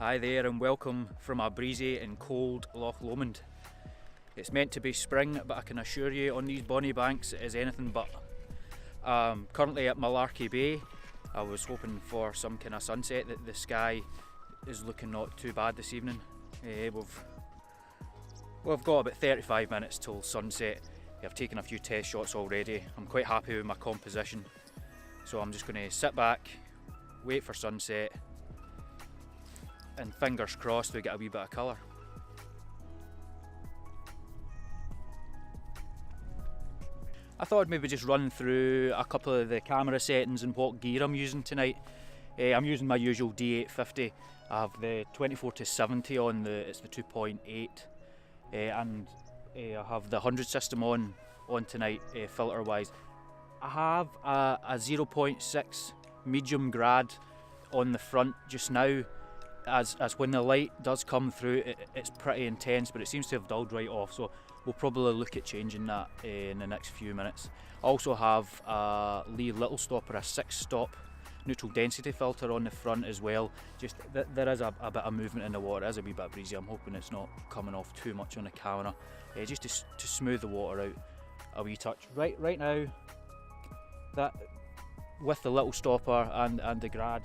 Hi there and welcome from a breezy and cold Loch Lomond. It's meant to be spring, but I can assure you on these bonny banks it is anything but. Currently at Millarochy Bay. I was hoping for some kind of sunset. The sky is looking not too bad this evening. We've got about 35 minutes till sunset. I've taken a few test shots already. I'm quite happy with my composition. So I'm just going to sit back, wait for sunset, and fingers crossed we get a wee bit of colour. I thought I'd maybe just run through a couple of the camera settings and what gear I'm using tonight. I'm using my usual D850. I have the 24-70 on, it's the 2.8, and I have the 100 system on tonight, filter wise. I have a 0.6 medium grad on the front just now. As when the light does come through, it's pretty intense, but it seems to have dulled right off, so we'll probably look at changing that in the next few minutes. I also have a Lee Little Stopper, a 6-stop neutral density filter on the front as well. Just there is a bit of movement in the water, it is a wee bit breezy. I'm hoping it's not coming off too much on the camera, just to smooth the water out a wee touch. Right now, that with the Little Stopper and the grad,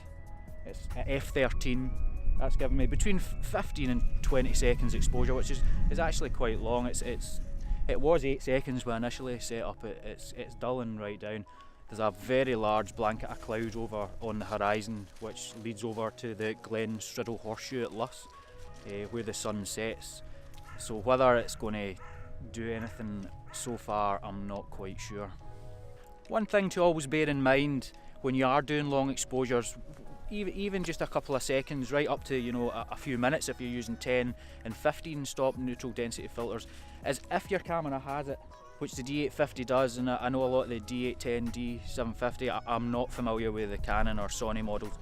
it's at f13. That's given me between 15 and 20 seconds exposure, which is actually quite long. It was 8 seconds when I initially set up. It's dulling right down. There's a very large blanket of cloud over on the horizon, which leads over to the Glen Striddle Horseshoe at Luss, where the sun sets. So whether it's going to do anything so far, I'm not quite sure. One thing to always bear in mind when you are doing long exposures, even just a couple of seconds, right up to a few minutes if you're using 10 and 15 stop neutral density filters, is if your camera has it, which the D850 does, and I know a lot of the D810, D750, I'm not familiar with the Canon or Sony models,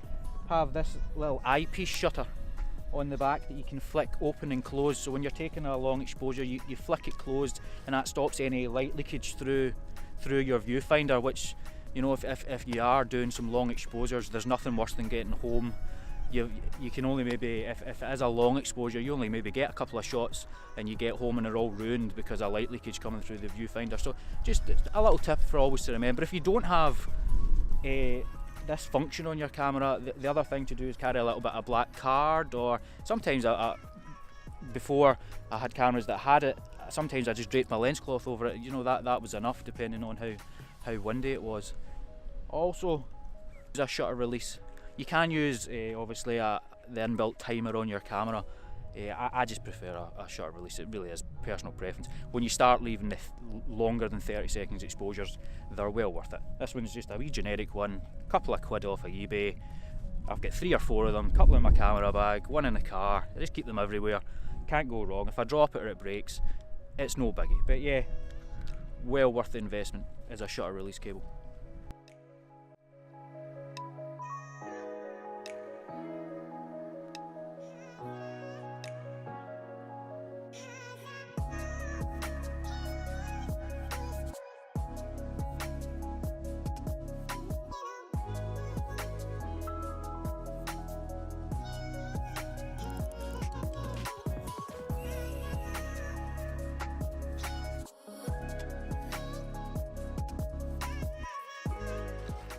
have this little eyepiece shutter on the back that you can flick open and close. So when you're taking a long exposure, you flick it closed, and that stops any light leakage through your viewfinder, which, if you are doing some long exposures, there's nothing worse than getting home. You can only maybe, if it is a long exposure, you only maybe get a couple of shots and you get home and they're all ruined because of light leakage coming through the viewfinder. So just a little tip for always to remember, if you don't have this function on your camera, the other thing to do is carry a little bit of black card, or sometimes before I had cameras that had it, sometimes I just draped my lens cloth over it. That was enough depending on how windy it was. Also, use a shutter release. You can use obviously the inbuilt timer on your camera. I just prefer a shutter release. It really is personal preference. When you start leaving the longer than 30 seconds exposures, they're well worth it. This one's just a wee generic one, a couple of quid off of eBay. I've got 3 or 4 of them, a couple in my camera bag, one in the car. I just keep them everywhere. Can't go wrong. If I drop it or it breaks, it's no biggie. But yeah, well worth the investment as a shutter release cable.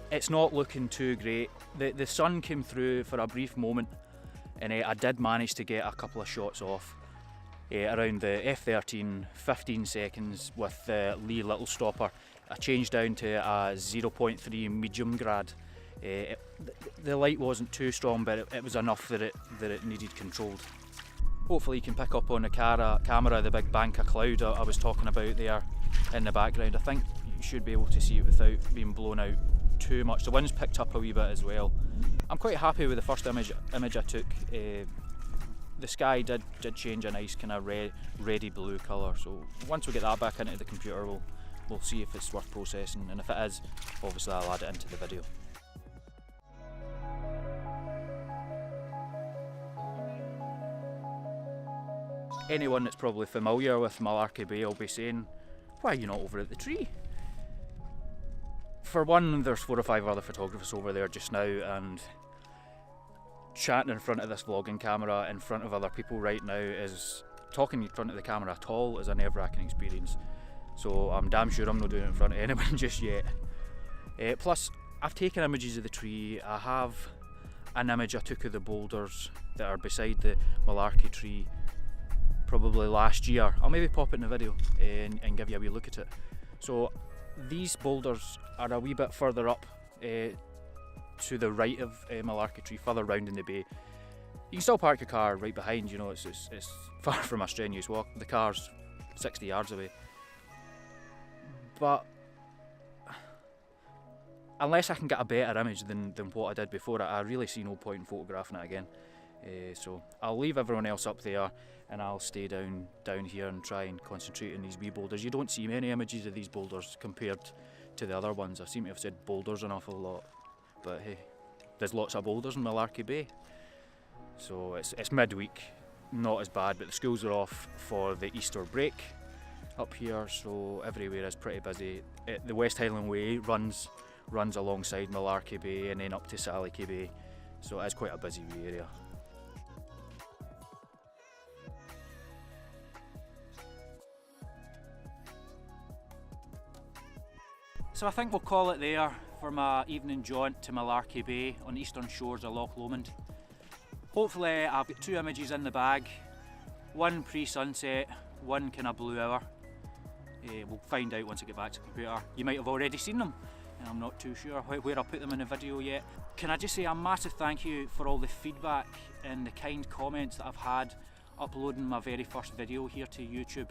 It's not looking too great. The sun came through for a brief moment, and I did manage to get a couple of shots off around the f13, 15 seconds with the Lee Little Stopper. I changed down to a 0.3 medium grad. The light wasn't too strong, but it was enough that it needed controlled. Hopefully you can pick up on the camera the big bank of cloud I was talking about there in the background. I think you should be able to see it without being blown out too much. The wind's picked up a wee bit as well. I'm quite happy with the first image I took. The sky did change a nice kind of reddy blue colour, so once we get that back into the computer, we'll see if it's worth processing, and if it is, obviously I'll add it into the video. Anyone that's probably familiar with Millarochy Bay will be saying, why are you not over at the tree? For one, there's 4 or 5 other photographers over there just now, and chatting in front of this vlogging camera in front of other people right now is talking in front of the camera at all is a nerve-wracking experience. So I'm damn sure I'm not doing it in front of anyone just yet. Plus, I've taken images of the tree. I have an image I took of the boulders that are beside the Millarochy tree probably last year. I'll maybe pop it in the video and give you a wee look at it. So these boulders are a wee bit further up to the right of Millarochy tree, further round in the bay. You can still park your car right behind, you know, it's far from a strenuous walk. The car's 60 yards away. But unless I can get a better image than what I did before, I really see no point in photographing it again. So I'll leave everyone else up there and I'll stay down here and try and concentrate on these wee boulders. You don't see many images of these boulders compared to the other ones. I seem to have said boulders an awful lot, but hey, there's lots of boulders in Millarochy Bay. So it's midweek, not as bad, but the schools are off for the Easter break up here, so everywhere is pretty busy. The West Highland Way runs alongside Millarochy Bay and then up to Trossachs Bay, so it's quite a busy wee area. So I think we'll call it there for my evening jaunt to Millarochy Bay on the eastern shores of Loch Lomond. Hopefully I've got 2 images in the bag, one pre-sunset, one kind of blue hour. We'll find out once I get back to the computer. You might have already seen them, and I'm not too sure where I'll put them in the video yet. Can I just say a massive thank you for all the feedback and the kind comments that I've had uploading my very first video here to YouTube.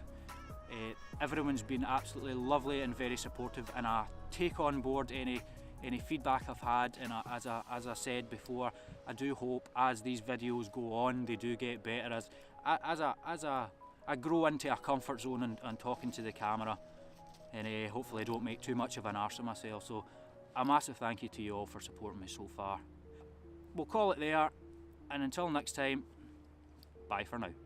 Everyone's been absolutely lovely and very supportive, and I take on board any feedback I've had, and as I said before, I do hope as these videos go on they do get better as I grow into a comfort zone and talking to the camera, and hopefully I don't make too much of an arse of myself. So a massive thank you to you all for supporting me so far. We'll call it there, and until next time, bye for now.